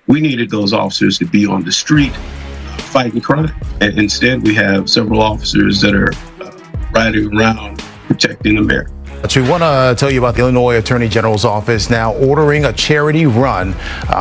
We needed those officers to be on the street fighting crime. And instead, we have several officers that are riding around protecting the mayor. We want to tell you about the Illinois Attorney General's office now ordering a charity run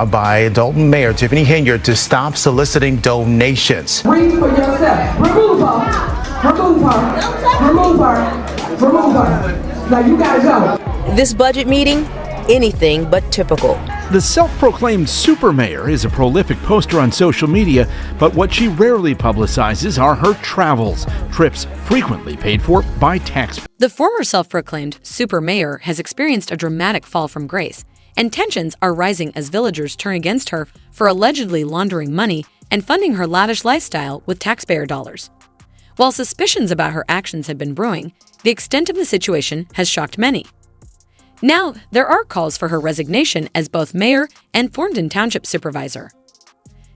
by Dalton Mayor Tiffany Henyard to stop soliciting donations. Reach for yourself. Remove her. Remove her. Remove her. Remove her. Now you gotta go. This budget meeting, anything but typical. The self-proclaimed super mayor is a prolific poster on social media, but what she rarely publicizes are her travels, trips frequently paid for by taxpayers. The former self-proclaimed super mayor has experienced a dramatic fall from grace, and tensions are rising as villagers turn against her for allegedly laundering money and funding her lavish lifestyle with taxpayer dollars. While suspicions about her actions have been brewing, the extent of the situation has shocked many. Now, there are calls for her resignation as both mayor and Thornton Township supervisor.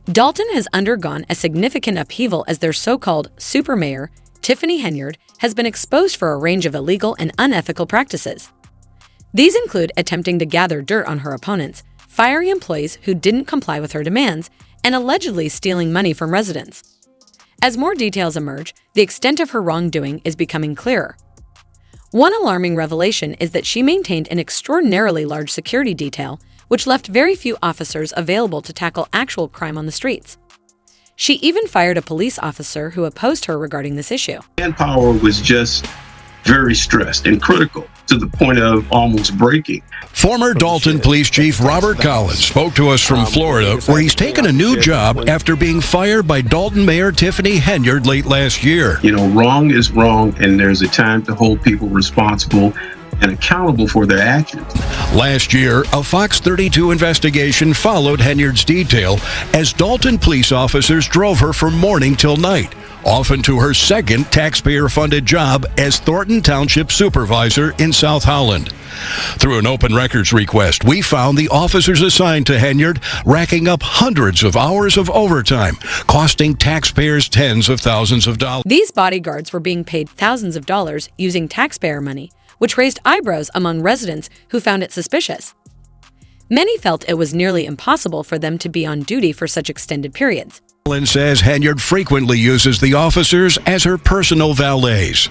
Dalton has undergone a significant upheaval as their so-called super mayor, Tiffany Henyard, has been exposed for a range of illegal and unethical practices. These include attempting to gather dirt on her opponents, firing employees who didn't comply with her demands, and allegedly stealing money from residents. As more details emerge, the extent of her wrongdoing is becoming clearer. One alarming revelation is that she maintained an extraordinarily large security detail, which left very few officers available to tackle actual crime on the streets. She even fired a police officer who opposed her regarding this issue. Manpower was just very stressed and critical to the point of almost breaking. Former Dalton Police Chief Robert Collins spoke to us from Florida, where he's taken a new job after being fired by Dalton Mayor Tiffany Henyard late last year. You know, wrong is wrong, and there's a time to hold people responsible and accountable for their actions. Last year, a Fox 32 investigation followed Henyard's detail as Dalton police officers drove her from morning till night, often to her second taxpayer-funded job as Thornton Township Supervisor in South Holland. Through an open records request, we found the officers assigned to Henyard racking up hundreds of hours of overtime, costing taxpayers tens of thousands of dollars. These bodyguards were being paid thousands of dollars using taxpayer money, which raised eyebrows among residents who found it suspicious. Many felt it was nearly impossible for them to be on duty for such extended periods. Collins says Henyard frequently uses the officers as her personal valets.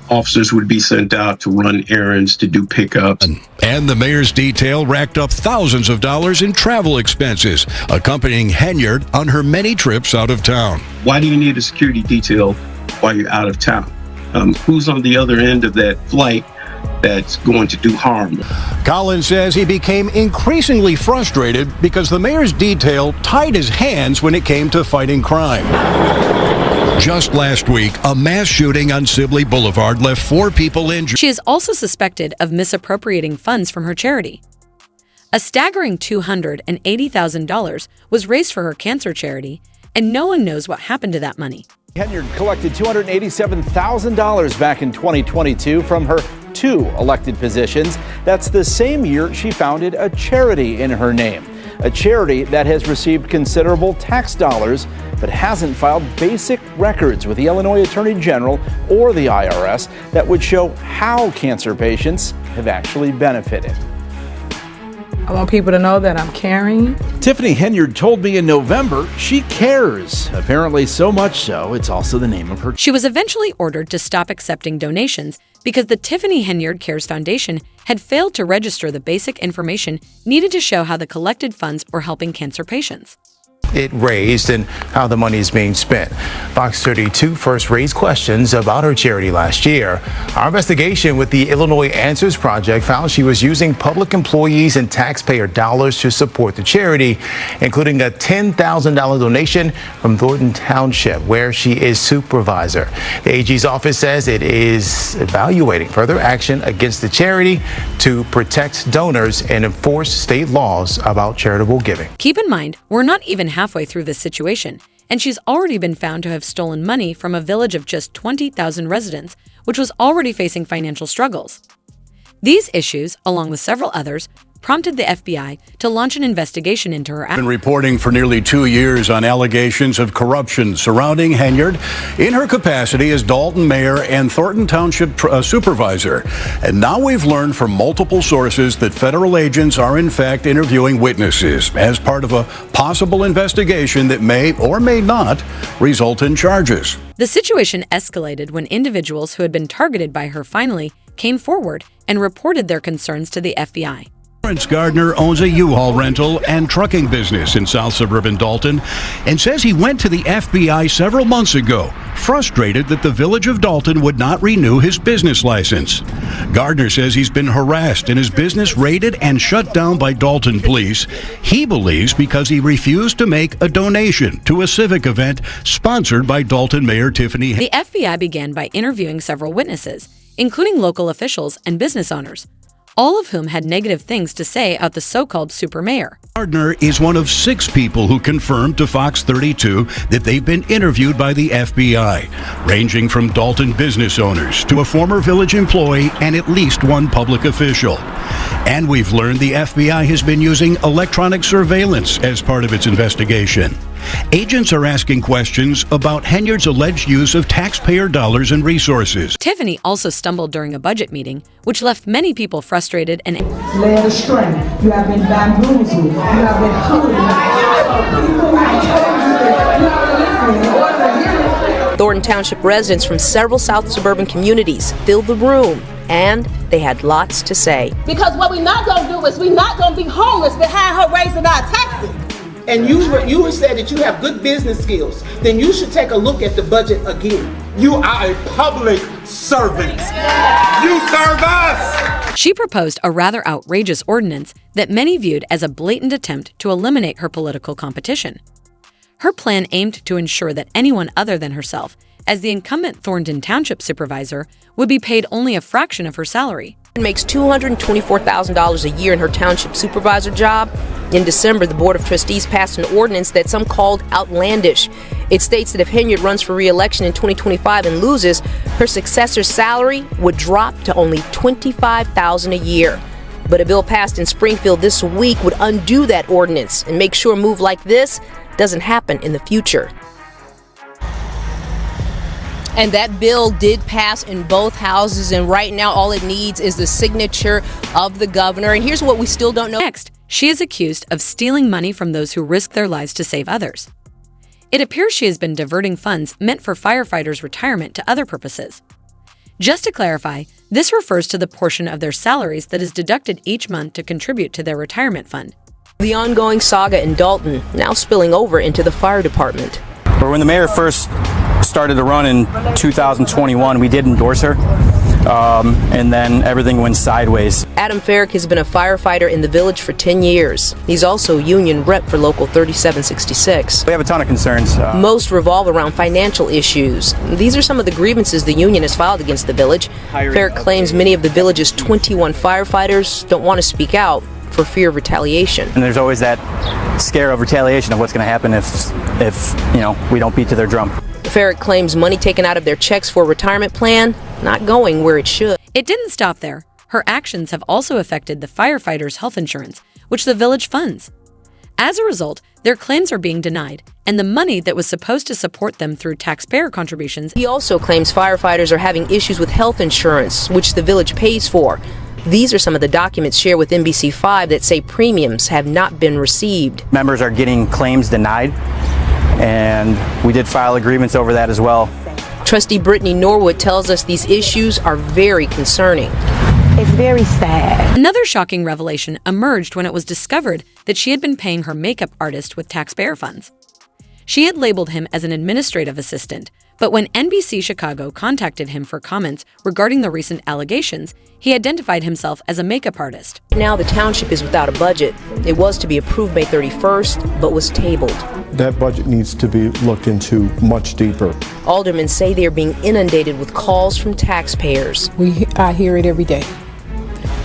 Officers would be sent out to run errands, to do pickups. And the mayor's detail racked up thousands of dollars in travel expenses, accompanying Henyard on her many trips out of town. Why do you need a security detail while you're out of town? Who's on the other end of that flight that's going to do harm? Collins says he became increasingly frustrated because the mayor's detail tied his hands when it came to fighting crime. Just last week, a mass shooting on Sibley Boulevard left 4 people injured. She is also suspected of misappropriating funds from her charity. A staggering $280,000 was raised for her cancer charity, and no one knows what happened to that money. Henyard collected $287,000 back in 2022 from her 2 elected positions. That's the same year she founded a charity in her name, a charity that has received considerable tax dollars but hasn't filed basic records with the Illinois Attorney General or the IRS that would show how cancer patients have actually benefited. I want people to know that I'm caring. Tiffany Henyard told me in November she cares. Apparently so much so, it's also the name of her. She was eventually ordered to stop accepting donations because the Tiffany Henyard Cares Foundation had failed to register the basic information needed to show how the collected funds were helping cancer patients. It raised and how the money is being spent. Fox 32 first raised questions about her charity last year. Our investigation with the Illinois Answers Project found she was using public employees and taxpayer dollars to support the charity, including a $10,000 donation from Thornton Township, where she is supervisor. The AG's office says it is evaluating further action against the charity to protect donors and enforce state laws about charitable giving. Keep in mind, we're not even halfway through this situation, and she's already been found to have stolen money from a village of just 20,000 residents, which was already facing financial struggles. These issues, along with several others, prompted the FBI to launch an investigation into her Been reporting for nearly 2 years on allegations of corruption surrounding Henyard in her capacity as Dalton mayor and Thornton Township supervisor. And now we've learned from multiple sources that federal agents are in fact interviewing witnesses as part of a possible investigation that may or may not result in charges. The situation escalated when individuals who had been targeted by her finally came forward and reported their concerns to the FBI. Lawrence Gardner owns a U-Haul rental and trucking business in South Suburban Dalton and says he went to the FBI several months ago, frustrated that the village of Dalton would not renew his business license. Gardner says he's been harassed and his business raided and shut down by Dalton police. He believes because he refused to make a donation to a civic event sponsored by Dalton Mayor Tiffany. The FBI began by interviewing several witnesses, including local officials and business owners, all of whom had negative things to say about the so-called super mayor. Gardner is one of 6 people who confirmed to Fox 32 that they've been interviewed by the FBI, ranging from Dalton business owners to a former village employee and at least one public official. And we've learned the FBI has been using electronic surveillance as part of its investigation. Agents are asking questions about Henyard's alleged use of taxpayer dollars and resources. Tiffany also stumbled during a budget meeting, which left many people frustrated and led astray. You have been bamboozled. You have been hoodwinked. People have told you that you are listening. In order to hear it. Thornton Township residents from several south suburban communities filled the room, and they had lots to say. Because what we're not going to do is we're not going to be homeless behind her raising our taxes. And you said that you have good business skills, then you should take a look at the budget again. You are a public servant. You serve us. she proposed a rather outrageous ordinance that many viewed as a blatant attempt to eliminate her political competition. Her plan aimed to ensure that anyone other than herself, as the incumbent Thornton Township supervisor, would be paid only a fraction of her salary. Makes $224,000 a year in her township supervisor job. In December, the Board of Trustees passed an ordinance that some called outlandish. It states that if Henyard runs for re-election in 2025 and loses, her successor's salary would drop to only $25,000 a year. But a bill passed in Springfield this week would undo that ordinance and make sure a move like this doesn't happen in the future. And that bill did pass in both houses, and right now all it needs is the signature of the governor. And here's what we still don't know. Next, she is accused of stealing money from those who risk their lives to save others. It appears she has been diverting funds meant for firefighters' retirement to other purposes. Just to clarify, this refers to the portion of their salaries that is deducted each month to contribute to their retirement fund. The ongoing saga in Dalton now spilling over into the fire department. But when the mayor first started to run in 2021, we did endorse her, and then everything went sideways. Adam Farrick has been a firefighter in the village for 10 years. He's also union rep for Local 3766. We have a ton of concerns. Most revolve around financial issues. These are some of the grievances the union has filed against the village. Farrick claims many of the village's 21 firefighters don't want to speak out for fear of retaliation. And there's always that scare of retaliation of what's going to happen if we don't beat to their drum. Farrick claims money taken out of their checks for a retirement plan not going where it should. It didn't stop there. Her actions have also affected the firefighters' health insurance, which the village funds. As a result, their claims are being denied, and the money that was supposed to support them through taxpayer contributions. He also claims firefighters are having issues with health insurance, which the village pays for. These are some of the documents shared with NBC5 that say premiums have not been received. Members are getting claims denied, and we did file agreements over that as well. Trustee Brittany Norwood tells us these issues are very concerning. It's very sad. Another shocking revelation emerged when it was discovered that she had been paying her makeup artist with taxpayer funds. She had labeled him as an administrative assistant, but when NBC Chicago contacted him for comments regarding the recent allegations, he identified himself as a makeup artist. Now the township is without a budget. It was to be approved May 31st, but was tabled. That budget needs to be looked into much deeper. Aldermen say they are being inundated with calls from taxpayers. I hear it every day.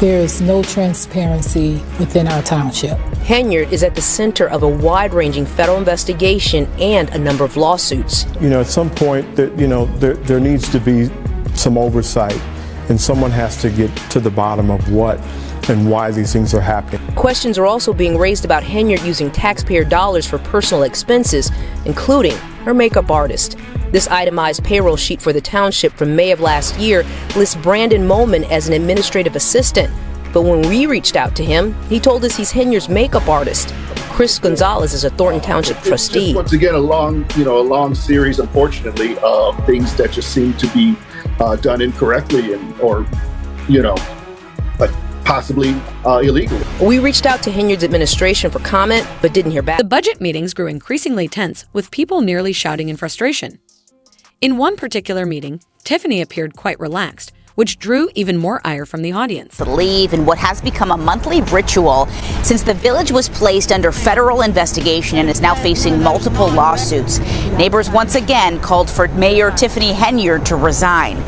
There is no transparency within our township. Henyard is at the center of a wide-ranging federal investigation and a number of lawsuits. At some point, there needs to be some oversight, and someone has to get to the bottom of what and why these things are happening. Questions are also being raised about Henyard using taxpayer dollars for personal expenses, including her makeup artist. This itemized payroll sheet for the township from May of last year lists Brandon Moman as an administrative assistant. But when we reached out to him, he told us he's Henyard's makeup artist. Chris Gonzalez is a Thornton Township trustee. It's once again, a long series, unfortunately, of things that just seem to be done incorrectly or possibly illegally. We reached out to Henyard's administration for comment, but didn't hear back. The budget meetings grew increasingly tense, with people nearly shouting in frustration. In one particular meeting, Tiffany appeared quite relaxed, which drew even more ire from the audience. Leave in what has become a monthly ritual since the village was placed under federal investigation and is now facing multiple lawsuits. Neighbors once again called for Mayor Tiffany Henyard to resign.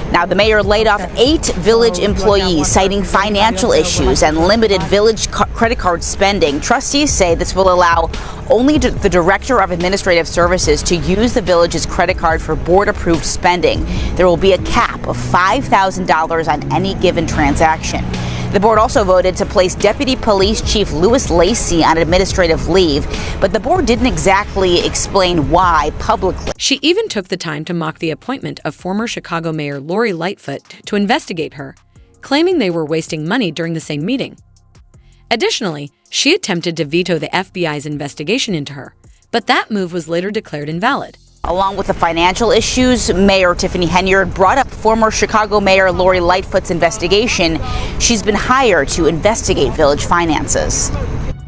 Now, the mayor laid off 8 village employees, citing financial issues and limited village credit card spending. Trustees say this will allow only the director of administrative services to use the village's credit card for board-approved spending. There will be a cap of $5,000 on any given transaction. The board also voted to place Deputy Police Chief Louis Lacey on administrative leave, but the board didn't exactly explain why publicly. She even took the time to mock the appointment of former Chicago Mayor Lori Lightfoot to investigate her, claiming they were wasting money during the same meeting. Additionally, she attempted to veto the FBI's investigation into her, but that move was later declared invalid. Along with the financial issues, Mayor Tiffany Henyard brought up former Chicago Mayor Lori Lightfoot's investigation. She's been hired to investigate village finances.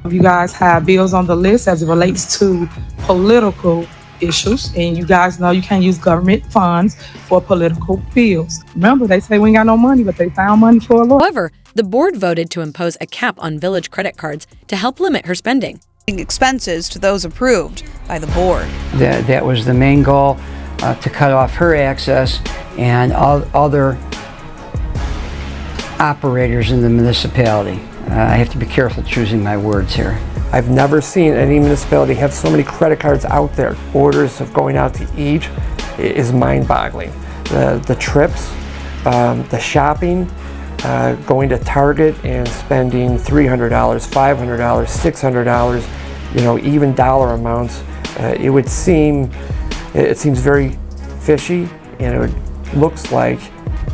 You guys have bills on the list as it relates to political issues, and you guys know you can't use government funds for political bills. Remember, they say we ain't got no money, but they found money for a lawyer. However, the board voted to impose a cap on village credit cards to help limit her spending. Expenses to those approved by the board. That was the main goal, to cut off her access and other operators in the municipality. I have to be careful choosing my words here. I've never seen any municipality have so many credit cards out there. Orders of going out to eat is mind-boggling. The trips, the shopping, going to Target and spending $300, $500, $600, even dollar amounts. It seems very fishy, and it looks like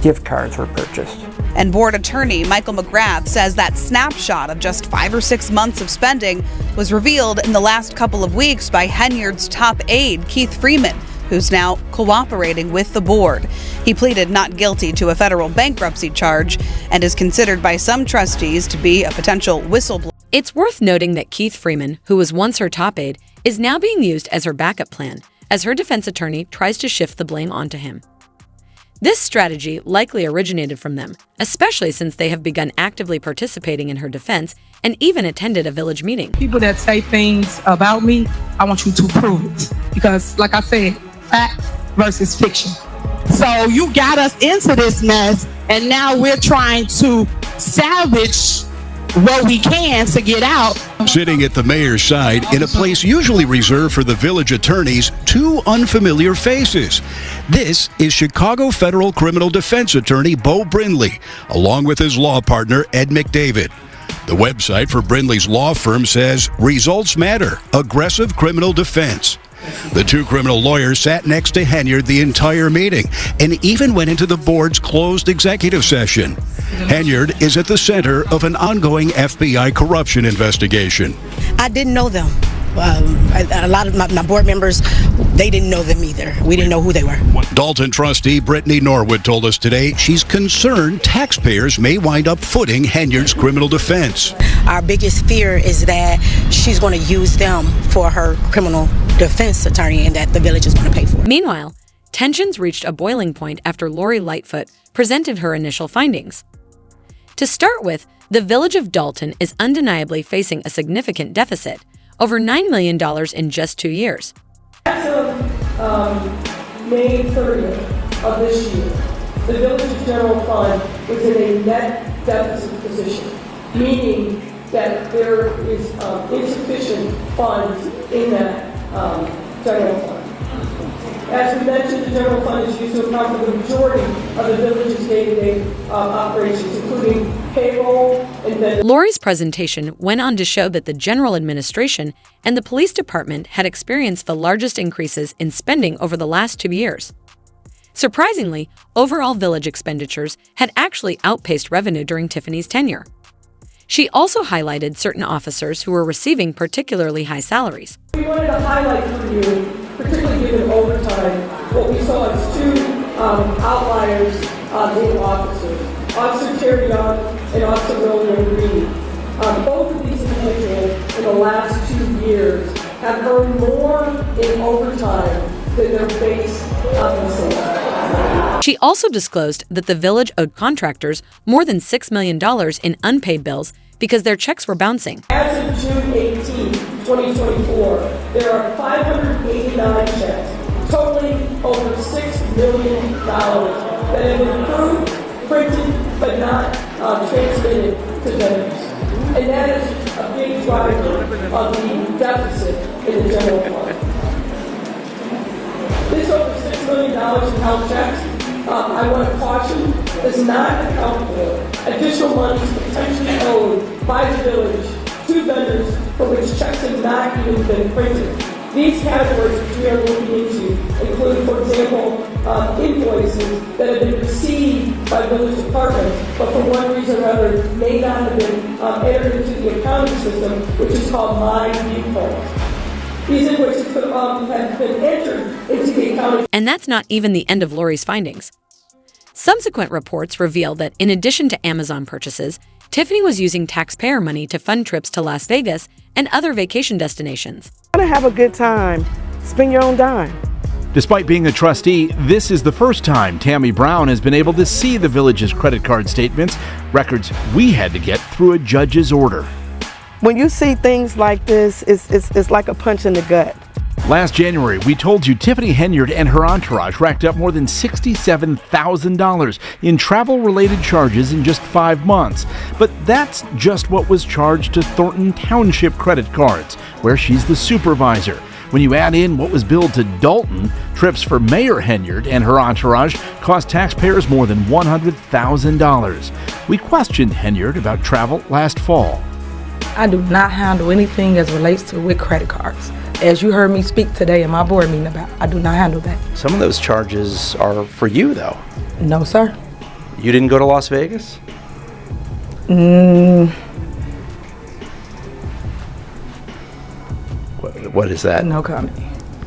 gift cards were purchased. And board attorney Michael McGrath says that snapshot of just 5 or 6 months of spending was revealed in the last couple of weeks by Henyard's top aide, Keith Freeman, who's now cooperating with the board. He pleaded not guilty to a federal bankruptcy charge and is considered by some trustees to be a potential whistleblower. It's worth noting that Keith Freeman, who was once her top aide, is now being used as her backup plan, as her defense attorney tries to shift the blame onto him. This strategy likely originated from them, especially since they have begun actively participating in her defense and even attended a village meeting. People that say things about me, I want you to prove it. Because, like I said, fact versus fiction. So you got us into this mess, and now we're trying to salvage what we can to get out. Sitting at the mayor's side in a place usually reserved for the village attorneys, 2 unfamiliar faces. This is Chicago Federal Criminal Defense Attorney Bo Brindley, along with his law partner Ed McDavid. The website for Brindley's law firm says, "Results matter, aggressive criminal defense." The 2 criminal lawyers sat next to Henyard the entire meeting and even went into the board's closed executive session. Henyard is at the center of an ongoing FBI corruption investigation. I didn't know them. A lot of my board members, they didn't know them either. We didn't know who they were. Dalton trustee Brittany Norwood told us today she's concerned taxpayers may wind up footing Henyard's criminal defense. Our biggest fear is that she's going to use them for her criminal defense attorney and that the village is going to pay for it. Meanwhile, tensions reached a boiling point after Lori Lightfoot presented her initial findings. To start with, the village of Dalton is undeniably facing a significant deficit, over $9 million in just 2 years. As of May 30th of this year, the village's general fund was in a net deficit position, meaning that there is insufficient funds in that general fund. As we mentioned, the general fund is used to account for the majority of the village's day-to-day operations, including payroll and vendor. Lori's presentation went on to show that the general administration and the police department had experienced the largest increases in spending over the last 2 years. Surprisingly, overall village expenditures had actually outpaced revenue during Tiffany's tenure. She also highlighted certain officers who were receiving particularly high salaries. We wanted to highlight for you, particularly given overtime, what we saw as two outliers in officers, Officer Terry Young and Officer William Green. Both of these individuals in the last 2 years have earned more in overtime than their base compensation. She also disclosed that the village owed contractors more than $6 million in unpaid bills because their checks were bouncing. As of June 18, 2024, there are 589 checks totaling over $6 million that have been approved, printed, but not transmitted to vendors. And that is a big driver of the deficit in the general fund. This over $6 million in health checks, I want to caution, does not account for additional monies potentially owed by the village to vendors for which checks have not even been printed. These categories which we are looking into include, for example, invoices that have been received by village departments, but for one reason or another may not have been entered into the accounting system, which is called My Viewpoint. These invoices could have been entered into the accounting. And that's not even the end of Lori's findings. Subsequent reports reveal that in addition to Amazon purchases, Tiffany was using taxpayer money to fund trips to Las Vegas and other vacation destinations. Want to have a good time? Spend your own dime. Despite being a trustee, this is the first time Tammy Brown has been able to see the village's credit card statements, records we had to get through a judge's order. When you see things like this, it's like a punch in the gut. Last January, we told you Tiffany Henyard and her entourage racked up more than $67,000 in travel-related charges in just 5 months. But that's just what was charged to Thornton Township credit cards, where she's the supervisor. When you add in what was billed to Dalton, trips for Mayor Henyard and her entourage cost taxpayers more than $100,000. We questioned Henyard about travel last fall. I do not handle anything as relates to with credit cards. As you heard me speak today in my board meeting about, I do not handle that. Some of those charges are for you, though. No, sir. You didn't go to Las Vegas? What is that? No comment.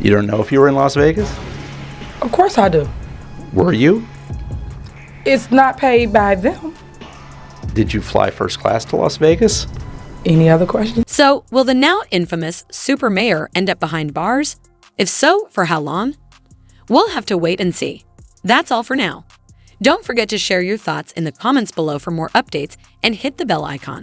You don't know if you were in Las Vegas? Of course I do. Were you? It's not paid by them. Did you fly first class to Las Vegas? Any other questions? So, will the now infamous super mayor end up behind bars? If so, for how long? We'll have to wait and see. That's all for now. Don't forget to share your thoughts in the comments below for more updates and hit the bell icon.